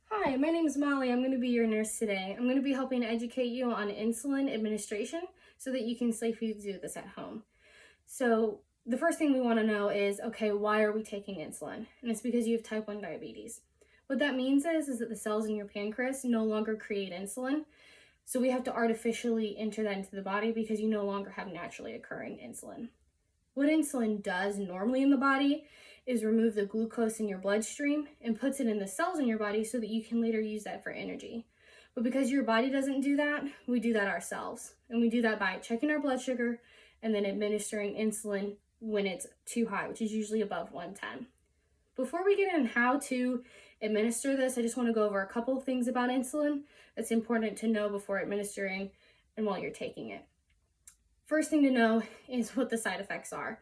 Hi, my name is Molly. I'm going to be your nurse today. I'm going to be helping to educate you on insulin administration so that you can safely do this at home. So the first thing we want to know is, okay, why are we taking insulin? And it's because you have type 1 diabetes. What that means is that the cells in your pancreas no longer create insulin. So we have to artificially enter that into the body because you no longer have naturally occurring insulin. What insulin does normally in the body is remove the glucose in your bloodstream and puts it in the cells in your body so that you can later use that for energy. But because your body doesn't do that, we do that ourselves. And we do that by checking our blood sugar and then administering insulin when it's too high, which is usually above 110. Before we get in how to administer this, I just want to go over a couple of things about insulin that's important to know before administering and while you're taking it. First thing to know is what the side effects are.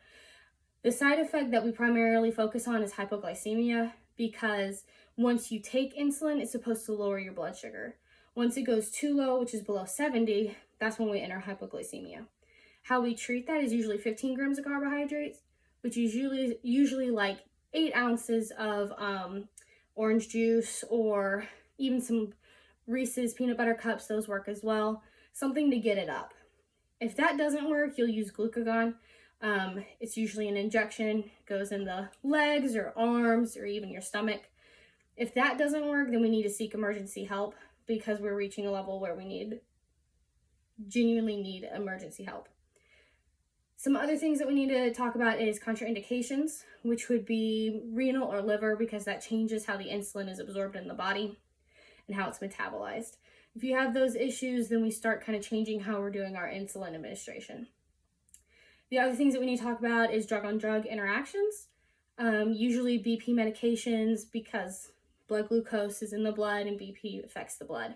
The side effect that we primarily focus on is hypoglycemia because once you take insulin, it's supposed to lower your blood sugar. Once it goes too low, which is below 70, that's when we enter hypoglycemia. How we treat that is usually 15 grams of carbohydrates, which is usually like 8 ounces of orange juice or even some Reese's peanut butter cups. Those work as well. Something to get it up. If that doesn't work, you'll use glucagon. It's usually an injection, goes in the legs or arms or even your stomach. If that doesn't work, then we need to seek emergency help because we're reaching a level where we genuinely need emergency help. Some other things that we need to talk about is contraindications, which would be renal or liver because that changes how the insulin is absorbed in the body and how it's metabolized. If you have those issues, then we start kind of changing how we're doing our insulin administration. The other things that we need to talk about is drug-on-drug interactions. Usually BP medications because blood glucose is in the blood and BP affects the blood.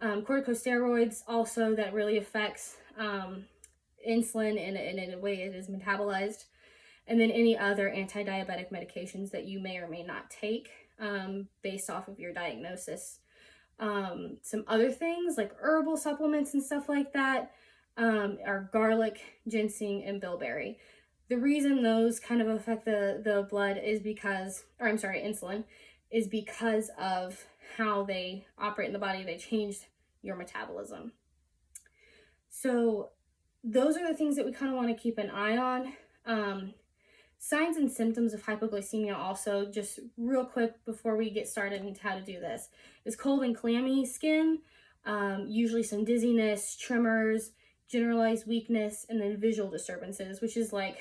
Corticosteroids also that really affects insulin in a way it is metabolized. And then any other anti-diabetic medications that you may or may not take based off of your diagnosis. Some other things like herbal supplements and stuff like that are garlic, ginseng, and bilberry. The reason those kind of affect the blood is insulin, is because of how they operate in the body. They change your metabolism. So those are the things that we kind of want to keep an eye on. Signs and symptoms of hypoglycemia also, just real quick before we get started into how to do this, is cold and clammy skin, usually some dizziness, tremors, generalized weakness, and then visual disturbances, which is like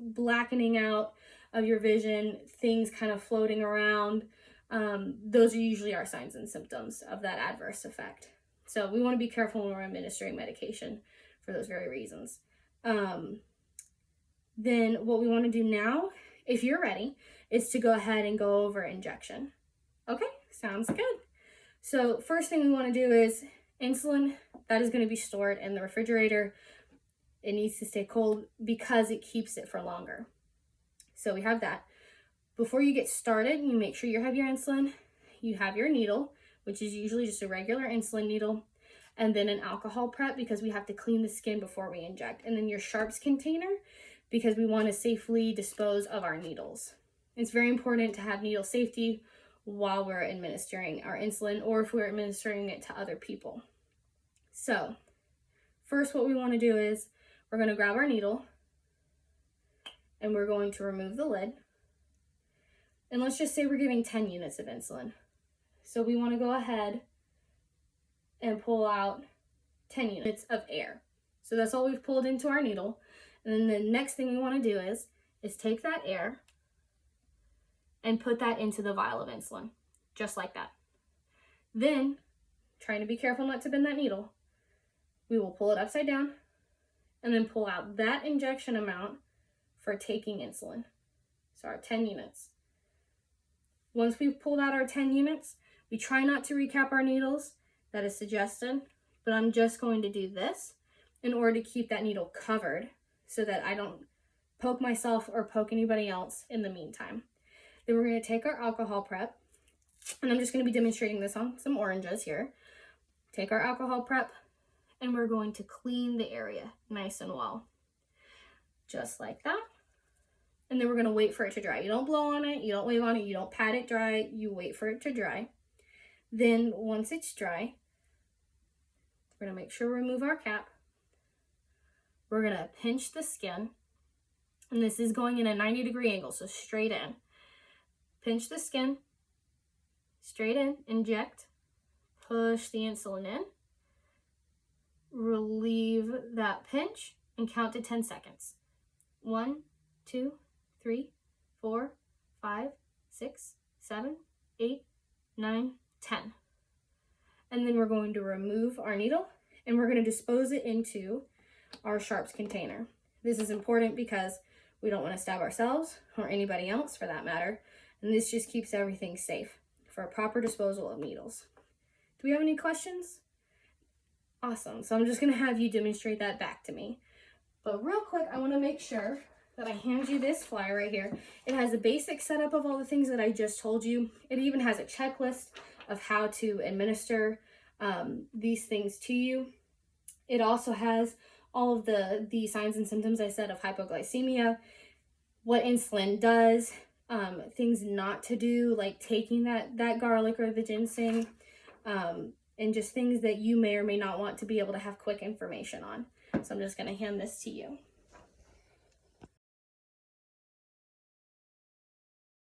blackening out of your vision, things kind of floating around. Those are usually our signs and symptoms of that adverse effect. So we want to be careful when we're administering medication for those very reasons. Then what we want to do now, if you're ready, is to go ahead and go over injection. Okay, sounds good. So first thing we want to do is insulin, that is going to be stored in the refrigerator. It needs to stay cold because it keeps it for longer. So we have that. Before you get started, you make sure you have your insulin, you have your needle, which is usually just a regular insulin needle, and then an alcohol prep because we have to clean the skin before we inject, and then your sharps container because we want to safely dispose of our needles. It's very important to have needle safety while we're administering our insulin or if we're administering it to other people. So first what we want to do is we're going to grab our needle and we're going to remove the lid. And let's just say we're giving 10 units of insulin. So we want to go ahead and pull out 10 units of air. So that's all we've pulled into our needle. And then the next thing we want to do is take that air and put that into the vial of insulin, just like that. Then, trying to be careful not to bend that needle, we will pull it upside down and then pull out that injection amount for taking insulin. So our 10 units. Once we've pulled out our 10 units, we try not to recap our needles. That is suggested, but I'm just going to do this in order to keep that needle covered so that I don't poke myself or poke anybody else in the meantime. Then we're going to take our alcohol prep, and I'm just going to be demonstrating this on some oranges here. Take our alcohol prep, and we're going to clean the area nice and well. Just like that. And then we're going to wait for it to dry. You don't blow on it, you don't wave on it, you don't pat it dry, you wait for it to dry. Then once it's dry, we're gonna make sure we remove our cap. We're gonna pinch the skin, and this is going in a 90-degree angle, so straight in. Pinch the skin, straight in, inject, push the insulin in, relieve that pinch, and count to 10 seconds. 1, 2, 3, 4, 5, 6, 7, 8, 9, 10. And then we're going to remove our needle and we're going to dispose it into our sharps container. This is important because we don't want to stab ourselves or anybody else for that matter. And this just keeps everything safe for a proper disposal of needles. Do we have any questions? Awesome. So I'm just going to have you demonstrate that back to me. But real quick, I want to make sure that I hand you this flyer right here. It has a basic setup of all the things that I just told you. It even has a checklist of how to administer these things to you. It also has all of the signs and symptoms I said of hypoglycemia, what insulin does, things not to do, like taking that garlic or the ginseng, and just things that you may or may not want to be able to have quick information on. So I'm just going to hand this to you.